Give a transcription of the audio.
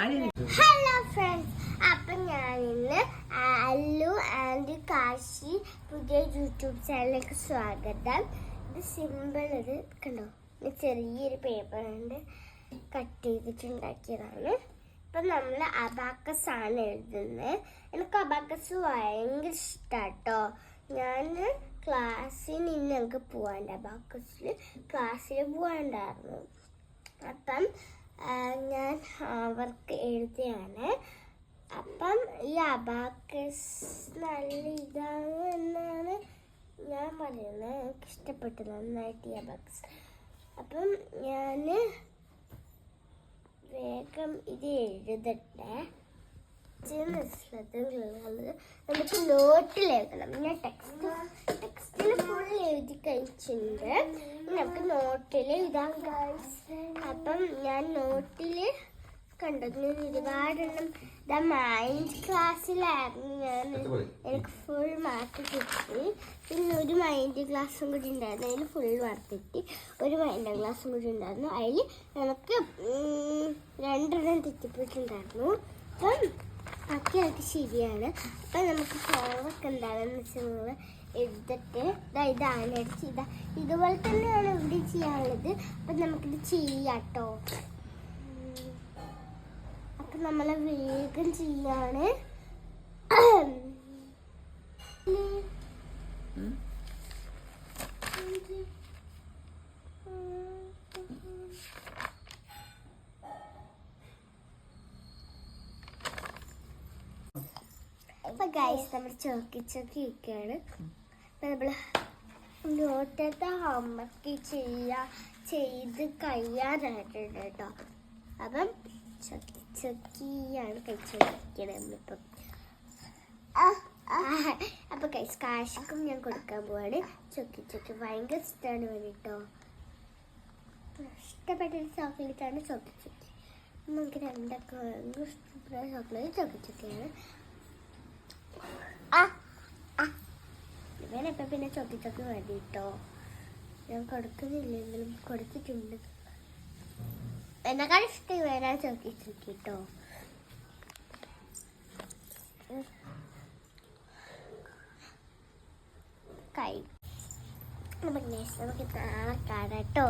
Hello friends, അപ്പൊ ഞാൻ ഇന്ന് അല്ലു ആൻഡ് കാശി പുതിയ യൂട്യൂബ് ചാനലിലേക്ക് സ്വാഗതം. ഇത് സിമ്പിൾ, ഇത് കണ്ടോ, ചെറിയൊരു പേപ്പർ കൊണ്ട് കട്ട് ചെയ്തിട്ടുണ്ടാക്കിയതാണ്. ഇപ്പൊ നമ്മൾ അബാക്കസ് ആണ് എഴുതുന്നത്. എനിക്ക് അബാക്കസ് ഭയങ്കര ഇഷ്ടാട്ടോ. ഞാൻ ക്ലാസ്സിൽ ഇന്ന് ഞങ്ങൾക്ക് പോവാണ്ട്, അബാക്കസിൽ ക്ലാസ്സിൽ പോവാണ്ടായിരുന്നു. അപ്പം ഞാൻ അവർക്ക് എഴുതിയാണ്. അപ്പം ഈ അബാക്കസ് നല്ല ഇതാണ് എന്നാണ് ഞാൻ പറയുന്നത്. എനിക്ക് ഇഷ്ടപ്പെട്ടു നന്നായിട്ട് ഈ അബാക്കസ്. അപ്പം ഞാൻ വേഗം ഇത് എഴുതട്ടെ. നമുക്ക് നോട്ടിൽ എഴുതണം. ഞാൻ ടെക്സ്റ്റിൽ ഫുൾ എഴുതി കഴിച്ചിട്ടുണ്ട്. നമുക്ക് നോട്ടിൽ എഴുതാം ഗൈസ്. അപ്പം ഞാൻ നോട്ടിൽ കണ്ടു, ഞാൻ ഒരുപാടെണ്ണം മൈൻഡ് ക്ലാസ്സിലായിരുന്നു. എനിക്ക് ഫുൾ മാർക്ക് കിട്ടി. പിന്നെ ഒരു മൈൻഡ് ക്ലാസ്സും കൂടി ഉണ്ടായിരുന്നു, അതിൽ ഫുൾ മാർക്ക് കിട്ടി. ഒരു മൈൻഡ് ക്ലാസ്സും കൂടി ഉണ്ടായിരുന്നു, അതിൽ നമുക്ക് 2 തെറ്റിപ്പോയിട്ടുണ്ടായിരുന്നു. അപ്പം ബാക്കി അതൊക്കെ ശരിയാണ്. അപ്പം നമുക്ക് ഹോംവർക്ക് എന്താണെന്ന് വെച്ചാൽ നിങ്ങൾ എഴുതട്ടെ. ഇതാണ് അടിച്ച് ഇതുപോലെ തന്നെയാണ് ഇവിടെ ചെയ്യാനുള്ളത്. അപ്പം നമുക്കിത് ചെയ്യാട്ടോ. അപ്പം നമ്മൾ വേഗം ചെയ്യാണ്. അപ്പൊ ഗൈസ്, നമ്മൾ ചോക്കി ഇരിക്കുകയാണ്. നമ്മൾ നോട്ടത്തെ ഹോംവർക്ക് ചെയ്ത് കഴിയാനായിട്ടുണ്ട് കേട്ടോ. അപ്പം ചൊക്കിയാണ് കഴിച്ചോണ്ടിരിക്കണേ നമ്മളിപ്പം. അപ്പൊ ഗൈസ്, കാശിക്കും ഞാൻ കൊടുക്കാൻ പോവാണ്. ചൊക്കി ഭയങ്കര ഇഷ്ടമാണ് വേണ്ടിട്ടോ. ഇഷ്ടപ്പെട്ടൊരു ചോക്ലേറ്റാണ് ചൊക്കി. നമുക്ക് രണ്ടൊക്കെ ഭയങ്കര ഇഷ്ടപ്പെട്ട ചോക്ലേറ്റ് ചൊക്കിയാണ്. ഇവനപ്പം പിന്നെ ചൊക്കി വേണ്ടിട്ടോ. ഞാൻ കൊടുക്കുന്നില്ലെങ്കിലും കൊടുത്തിട്ടുണ്ട്. എന്നെക്കാൾ ഇഷ്ടം ഇവനാണ് ചൊക്കിട്ടോ. കൈ നമുക്ക് നാളെ കാണാട്ടോ.